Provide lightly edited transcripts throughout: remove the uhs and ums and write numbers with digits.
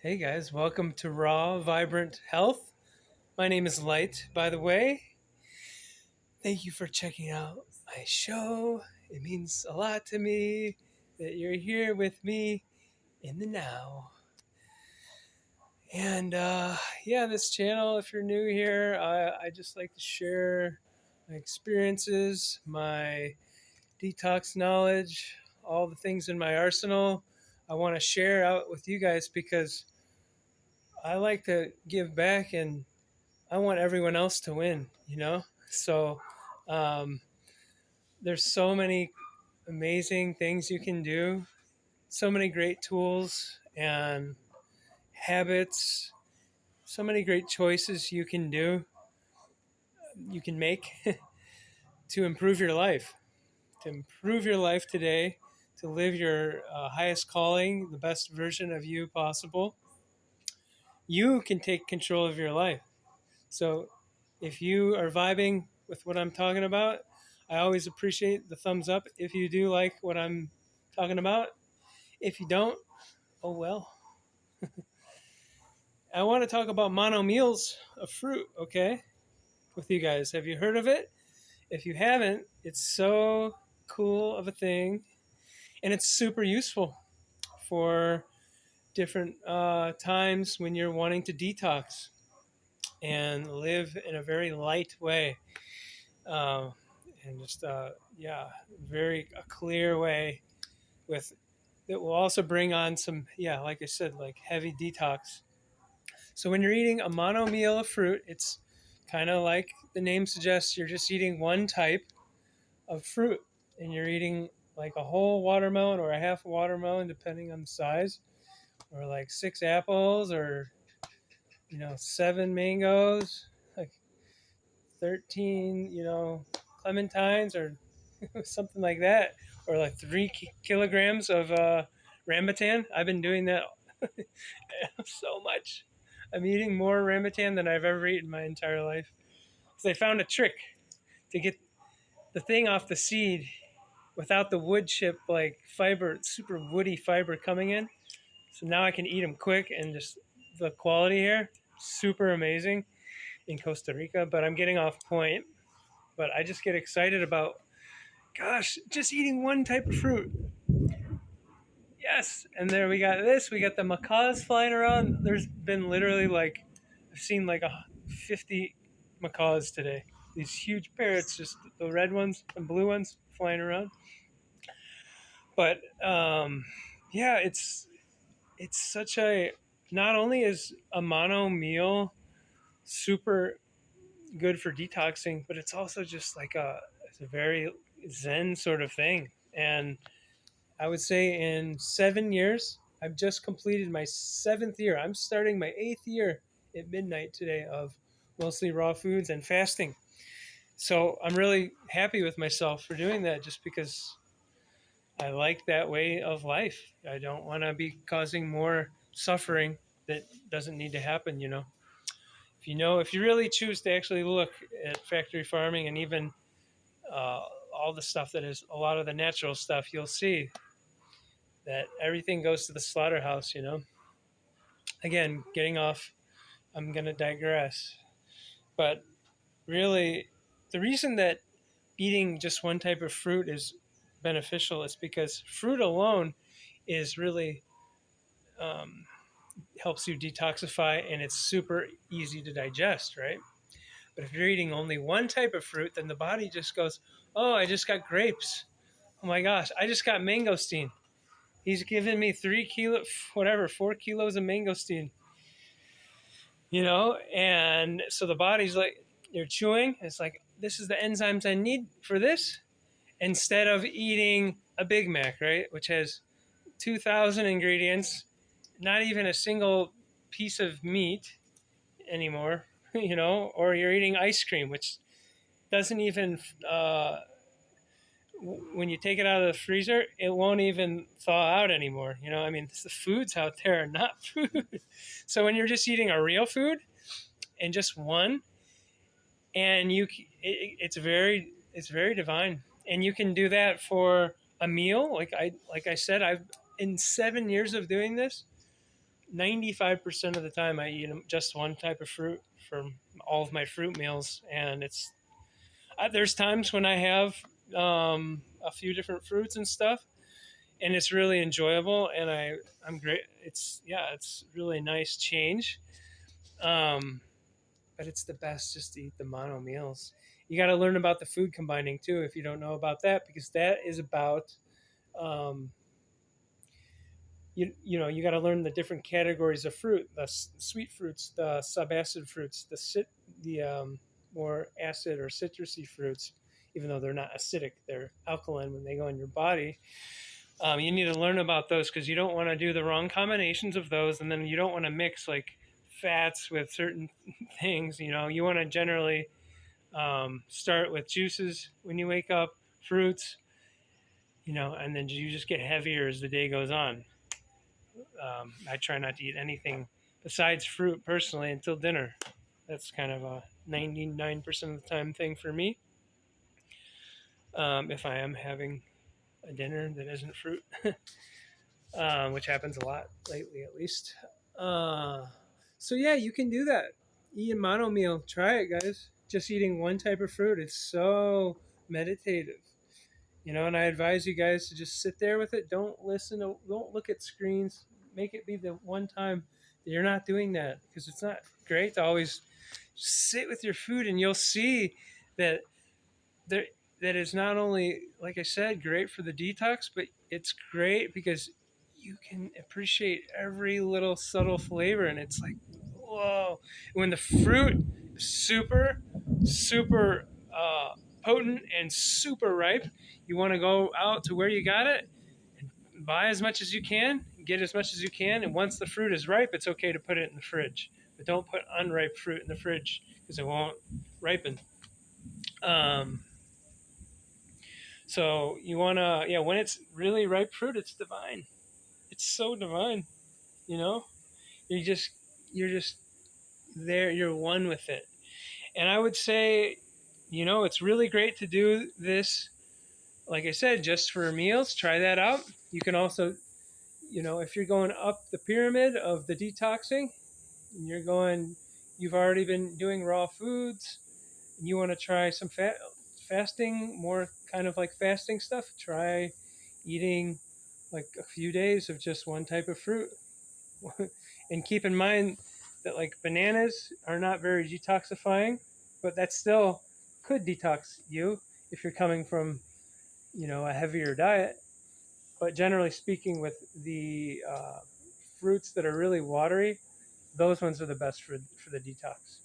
Hey guys, welcome to Raw Vibrant Health. My name is Light, by the way. Thank you for checking out my show. It means a lot to me that you're here with me in the now. And this channel, if you're new here, I just like to share my experiences, my detox knowledge, all the things in my arsenal. I want to share out with you guys because I like to give back and I want everyone else to win. So um, there's so many amazing things you can do, so many great tools and habits, so many great choices you can make to improve your life, today, to live your highest calling, the best version of you possible. You can take control of your life. So if you are vibing with what I'm talking about, I always appreciate the thumbs up if you do like what I'm talking about. If you don't, oh well. I want to talk about mono meals of fruit, okay, with you guys. Have you heard of it? If you haven't, it's so cool of a thing, and it's super useful for different times when you're wanting to detox and live in a very light way. Uh, and just very a clear way with that will also bring on some, like I said, like heavy detox. So when you're eating a mono meal of fruit, it's kind of like the name suggests, you're just eating one type of fruit, and you're eating like a whole watermelon or a half watermelon depending on the size, or like six apples, or seven mangoes, like 13 clementines, or something like that, or like 3 kilograms of rambutan. I've been doing that so much. I'm eating more rambutan than I've ever eaten in my entire life. So they found a trick to get the thing off the seed without the wood chip, like fiber, super woody fiber coming in. So now I can eat them quick, and just the quality here, super amazing in Costa Rica. But I'm getting off point. But I just get excited about, gosh, just eating one type of fruit. Yes, and there we got this. We got the macaws flying around. There's been literally like, I've seen like 50 macaws today. These huge parrots, just the red ones and blue ones flying around. But it's such a, not only is a mono meal super good for detoxing, but it's also just like it's a very zen sort of thing. And I would say in 7 years, I've just completed my 7th year. I'm starting my 8th year at midnight today of mostly raw foods and fasting. So I'm really happy with myself for doing that, just because I like that way of life. I don't want to be causing more suffering that doesn't need to happen. If you really choose to actually look at factory farming, and even all the stuff that is a lot of the natural stuff, you'll see that everything goes to the slaughterhouse. Again, getting off, I'm going to digress. But really, the reason that eating just one type of fruit is beneficial is because fruit alone is really um, helps you detoxify, and it's super easy to digest, right? But if you're eating only one type of fruit, then the body just goes, oh, I just got grapes. Oh my gosh, I just got mangosteen. He's given me 4 kilos of mangosteen. And so the body's like, you're chewing. It's like, this is the enzymes I need for this, instead of eating a Big Mac, right? Which has 2,000 ingredients, not even a single piece of meat anymore, or you're eating ice cream, which doesn't even, when you take it out of the freezer, it won't even thaw out anymore. I mean, the foods out there are not food. So when you're just eating a real food and just one, and it's very divine, and you can do that for a meal. Like I said, I've in 7 years of doing this, 95% of the time I eat just one type of fruit for all of my fruit meals, and there's times when I have a few different fruits and stuff, and it's really enjoyable, and I'm great. It's really nice change. Um, but it's the best just to eat the mono meals. You got to learn about the food combining too if you don't know about that, because that is about um, you got to learn the different categories of fruit: the sweet fruits, the subacid fruits, the more acid or citrusy fruits. Even though they're not acidic, they're alkaline when they go in your body. You need to learn about those because you don't want to do the wrong combinations of those, and then you don't want to mix like fats with certain things. You want to generally start with juices when you wake up, fruits, and then you just get heavier as the day goes on. I try not to eat anything besides fruit personally until dinner. That's kind of a 99% of the time thing for me. If I am having a dinner that isn't fruit, which happens a lot lately, at least. Uh, so yeah, you can do that. Eat a mono meal. Try it, guys. Just eating one type of fruit. It's so meditative. And I advise you guys to just sit there with it. Don't look at screens. Make it be the one time that you're not doing that, because it's not great to always sit with your food, and you'll see that there that is not only, like I said, great for the detox, but it's great because you can appreciate every little subtle flavor, and it's like, whoa. When the fruit is super, super potent and super ripe, you want to go out to where you got it and buy as much as you can, get as much as you can, and once the fruit is ripe, it's okay to put it in the fridge. But don't put unripe fruit in the fridge because it won't ripen. Um, So you wanna, yeah, when it's really ripe fruit, it's divine. It's so divine, you know. You're just there. You're one with it. And I would say, it's really great to do this. Like I said, just for meals, try that out. You can also, if you're going up the pyramid of the detoxing, and you've already been doing raw foods, and you want to try some fasting, more kind of like fasting stuff, try eating like a few days of just one type of fruit. And keep in mind that like bananas are not very detoxifying, but that still could detox you if you're coming from, a heavier diet. But generally speaking, with the fruits that are really watery, those ones are the best for the detox.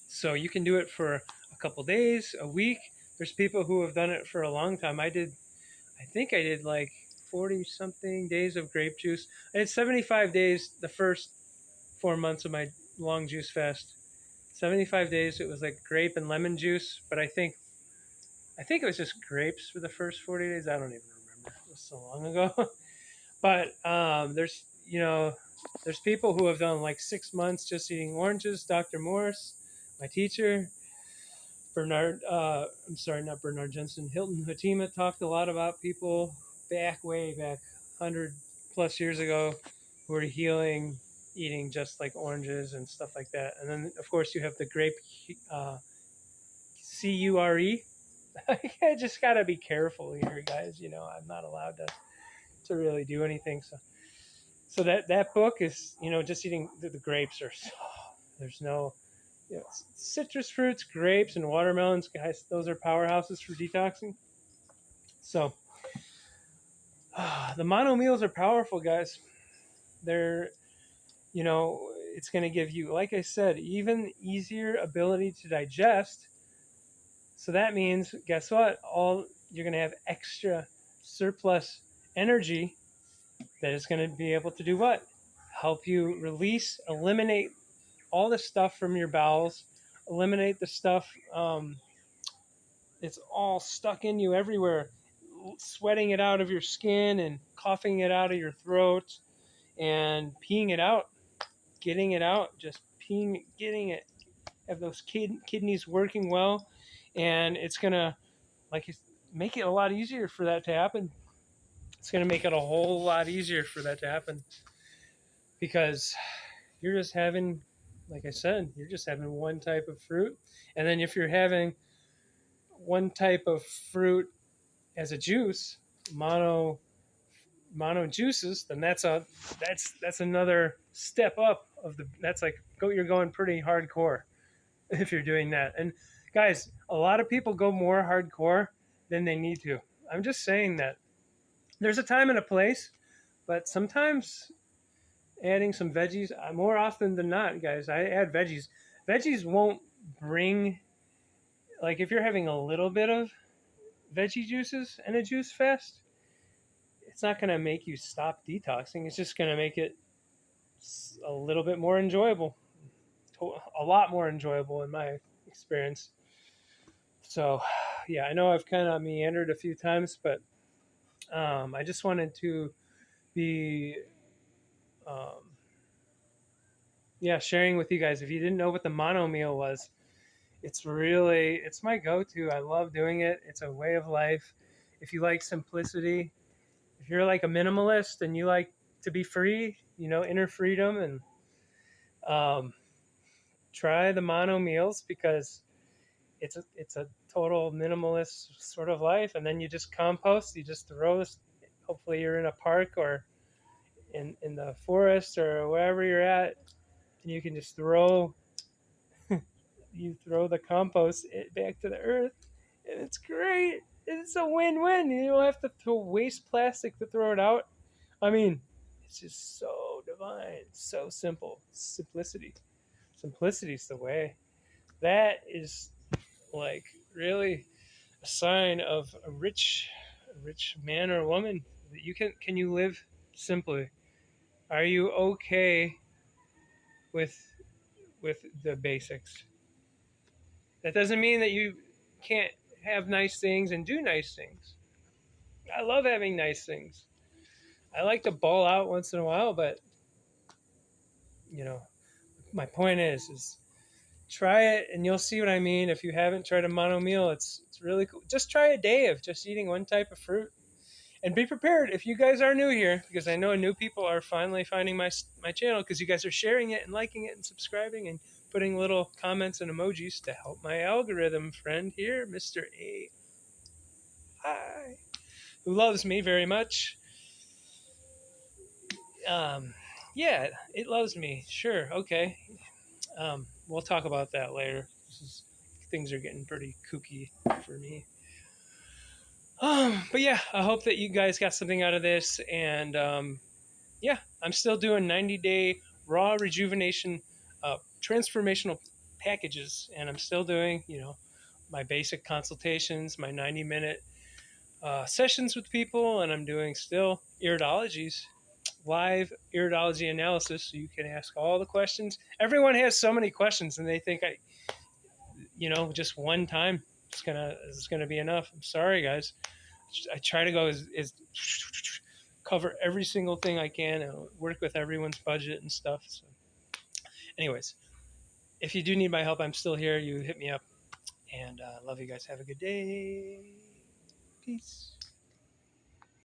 So you can do it for a couple days, a week. There's people who have done it for a long time. I think I did like 40 something days of grape juice. I did 75 days the first 4 months of my long juice fast. 75 days, it was like grape and lemon juice, but I think it was just grapes for the first 40 days. I don't even remember. It was so long ago. But there's people who have done like 6 months just eating oranges. Dr. Morse, my teacher, I'm sorry, not Bernard Jensen, Hilton Hatima talked a lot about people way back 100 plus years ago who were healing, eating just like oranges and stuff like that. And then, of course, you have the grape, CURE. I just got to be careful here, guys. I'm not allowed to really do anything. So that book is, just eating the grapes are, there's no, citrus fruits, grapes, and watermelons, guys, those are powerhouses for detoxing. So the mono meals are powerful, guys. They're, it's going to give you, like I said, even easier ability to digest. So that means, guess what? You're going to have extra surplus energy that is going to be able to do what? Help you eliminate all the stuff from your bowels, eliminate the stuff it's all stuck in you everywhere, sweating it out of your skin and coughing it out of your throat and peeing it out, getting it out, just peeing, getting it, have those kidneys working well. And it's going to make it a lot easier for that to happen. It's going to make it a whole lot easier for that to happen. because you're just having, like I said, you're just having one type of fruit. And then if you're having one type of fruit as a juice, mono mono juices, then that's another step up of the that's like you're going pretty hardcore if you're doing that. And guys, a lot of people go more hardcore than they need to. I'm just saying that there's a time and a place, but sometimes adding some veggies, more often than not, guys, I add veggies. Veggies won't bring, like, if you're having a little bit of veggie juices and a juice fast, it's not going to make you stop detoxing. It's just going to make it a little bit more enjoyable, a lot more enjoyable in my experience. So, yeah, I know I've kind of meandered a few times, but I just wanted to be, um, yeah, sharing with you guys. If you didn't know what the mono meal was, it's my go-to. I love doing it. It's a way of life. If you like simplicity, if you're like a minimalist and you like to be free, inner freedom, and um, try the mono meals because it's a total minimalist sort of life. And then you just compost. You just throw this. Hopefully, you're in a park or in the forest or wherever you're at, and you can just throw the compost back to the earth, and it's great. It's a win-win. You don't have to throw waste plastic to throw it out. I mean, it's just so divine, so simple. Simplicity is the way. That is like really a sign of a rich man or woman. That you can you live simply? Are you okay with the basics? That doesn't mean that you can't have nice things and do nice things. I love having nice things. I like to ball out once in a while, but you know, my point is try it and you'll see what I mean. If you haven't tried a mono meal, it's really cool. Just try a day of just eating one type of fruit and be prepared if you guys are new here, because I know new people are finally finding my channel because you guys are sharing it and liking it and subscribing and putting little comments and emojis to help my algorithm friend here, Mr. A. Hi, who loves me very much. Um, yeah, it loves me. Sure, okay. We'll talk about that later. Things are getting pretty kooky for me. But yeah, I hope that you guys got something out of this. And yeah, I'm still doing 90-day raw rejuvenation, transformational packages, and I'm still doing, my basic consultations, my 90-minute sessions with people, and I'm doing still iridologies, live iridology analysis, so you can ask all the questions. Everyone has so many questions, and they think just one time is gonna be enough. I'm sorry, guys. I try to go as cover every single thing I can and work with everyone's budget and stuff. So, anyways, if you do need my help, I'm still here. You hit me up, and love you guys. Have a good day. Peace.